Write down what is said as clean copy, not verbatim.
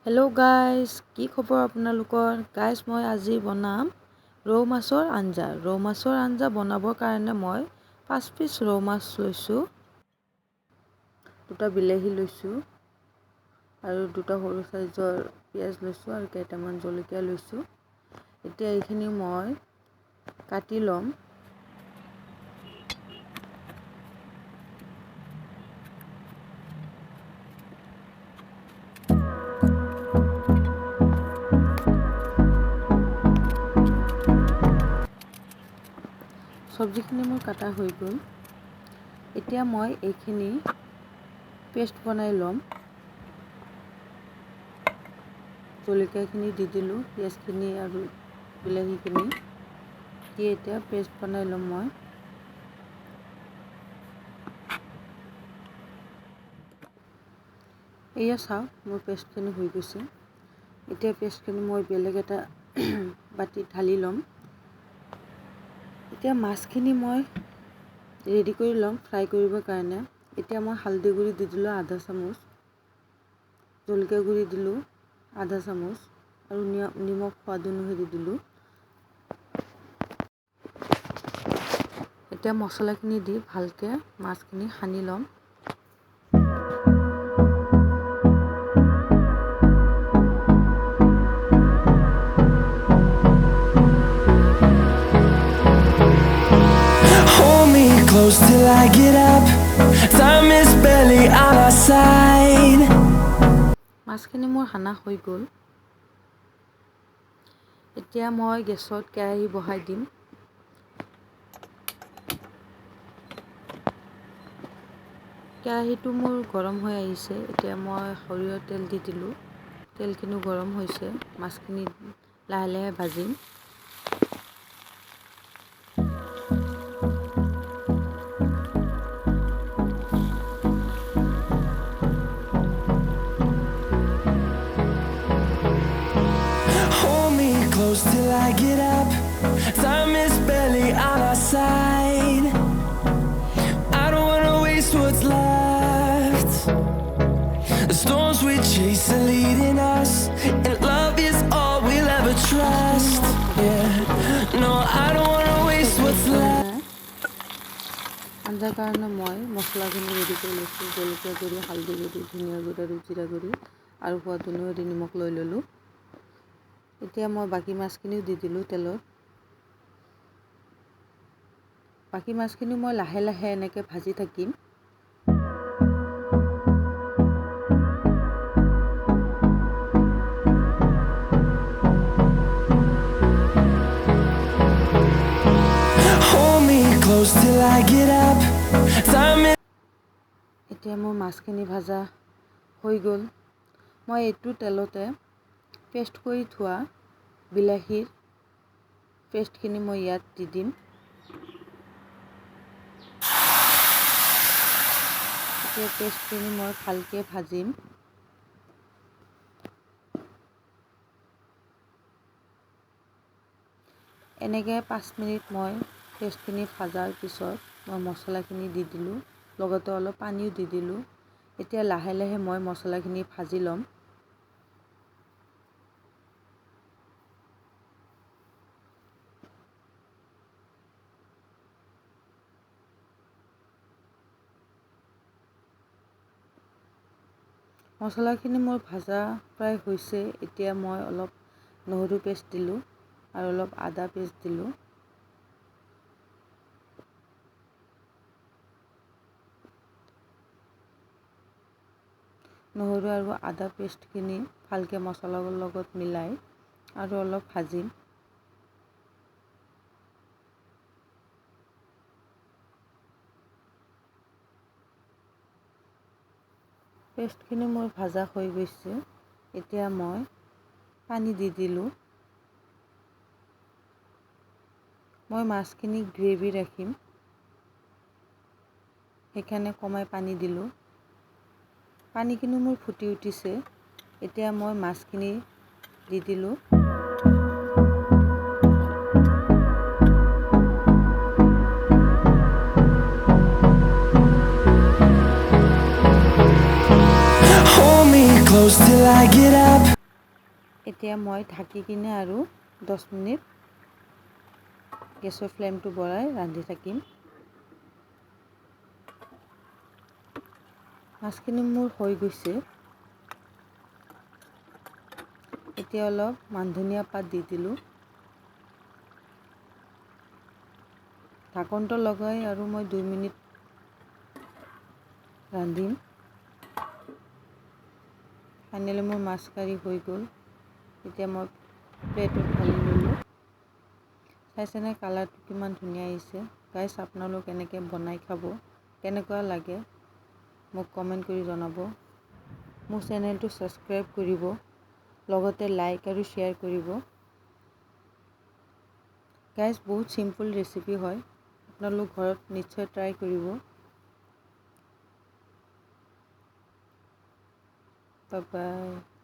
Hello' guys, কি খবৰ আপোনালোকৰ? গাইজ, মই আজি বনাম ৰৌ মাছৰ আঞ্জা। ৰৌ মাছৰ আঞ্জা বনাবৰ কাৰণে মই 5 পিচ ৰৌ মাছ লৈছোঁ, 2টা বিলাহী লৈছোঁ আৰু 2টা সৰু চাইজৰ পিঁয়াজ লৈছোঁ আৰু কেইটামান জলকীয়া লৈছোঁ। এতিয়া এইখিনি মই কাটি ল'ম। চব্জিখিনি মোৰ কাটা হৈ গ'ল। এতিয়া মই এইখিনি পেষ্ট বনাই ল'ম। জলকীয়াখিনি দি দিলোঁ, পিঁয়াজখিনি আৰু বিলাহীখিনি দি এতিয়া পেষ্ট বনাই ল'ম মই। এয়া চাওক, মোৰ পেষ্টখিনি হৈ গৈছে। এতিয়া পেষ্টখিনি মই বেলেগ এটা বাতিত ঢালি ল'ম। এতিয়া মাছখিনি মই ৰেডি কৰি ল'ম ফ্ৰাই কৰিবৰ কাৰণে। এতিয়া মই হালধি গুড়ি দি দিলোঁ আধা চামুচ, জলকীয়া গুড়ি দিলোঁ আধা চামুচ আৰু নিমখ সোৱাদ অনুসৰি দিলোঁ। এতিয়া মছলাখিনি দি ভালকৈ মাছখিনি সানি ল'ম। Close till I get up, time is barely on our side. মাছখিনি মোৰ সানা হৈ গ'ল। এতিয়া মই গেছত কেৰাহী বহাই দিম। কেৰাহীটো মোৰ গৰম হৈ আহিছে। এতিয়া মই সৰিয়হৰ তেল দি দিলোঁ। তেলখিনি গৰম হৈছে, মাছখিনি লাহে লাহে ভাজিম। Close till I get up, time is barely on our side. I don't wanna waste what's left. The storms we chase are leading us, and love is all we'll ever trust. Yeah, no, I don't wanna waste what's left. আঞ্জাৰ কাৰণে মই মছলাখিনি ready কৰি লৈছোঁ। জলকীয়া গুড়ি, হালধি গুড়ি, ধনিয়া গুড়ি আৰু জিৰা গুড়ি আৰু সোৱাদ অনুসৰি নিমখ লৈ ল'লোঁ। এতিয়া মই বাকী মাছখিনিও দি দিলোঁ তেলত। বাকী মাছখিনি মই লাহে লাহে এনেকৈ ভাজি থাকিম। Close till I get up, time is... এতিয়া মোৰ মাছখিনি ভাজা হৈ গ'ল। মই এইটো তেলতে পেষ্ট কৰি থোৱা বিলাহীৰ পেষ্টখিনি মই ইয়াত দি দিম। এতিয়া পেষ্টখিনি মই ভালকৈ ভাজিম। এনেকৈ 5 মিনিট মই পেষ্টখিনি ভাজাৰ পিছত মই মছলাখিনি দি দিলোঁ, লগতে অলপ পানীও দি দিলোঁ। এতিয়া লাহে লাহে মই মছলাখিনি ভাজি ল'ম। মছলাখিনি মোৰ ভাজা প্ৰায় হৈছে। এতিয়া মই অলপ নহৰু পেষ্ট দিলোঁ আৰু অলপ আদা পেষ্ট দিলোঁ। নহৰু আৰু আদা পেষ্টখিনি ভালকৈ মছলাৰ লগত মিলাই আৰু অলপ ভাজিম। পেষ্টখিনি মোৰ ভাজা হৈ গৈছে। এতিয়া মই পানী দি দিলোঁ। মই মাছখিনি গ্ৰেভি ৰাখিম, সেইকাৰণে কমাই পানী দিলোঁ। পানীখিনি মোৰ ফুটি উঠিছে। এতিয়া মই মাছখিনি দি দিলোঁ। Close till I get up. এতিয়া মই ঢাকি কিনে আৰু 10 মিনিট গেছৰ ফ্লেমটো বঢ়াই ৰান্ধি থাকিম। মাছখিনি মোৰ হৈ গৈছে। এতিয়া অলপ মান ধনিয়া পাত দি দিলোঁ। ঢাকনটো লগাই আৰু মই 2 মিনিট ৰান্ধিম। ফাইনেলি মোৰ মাছ কাৰী হৈ গ'ল। এতিয়া মই প্লেটত ঢালি ল'লোঁ। চাইছেনে কালাৰটো কিমান ধুনীয়া আহিছে। গাইছ, আপোনালোক এনেকৈ বনাই খাব। কেনেকুৱা লাগে মোক কমেণ্ট কৰি জনাব। মোৰ চেনেলটো ছাবস্ক্ৰাইব কৰিব, লগতে লাইক আৰু শ্বেয়াৰ কৰিব। গাইছ, বহুত চিম্পল ৰেচিপি হয়, আপোনালোক ঘৰত নিশ্চয় ট্ৰাই কৰিব। Bye bye.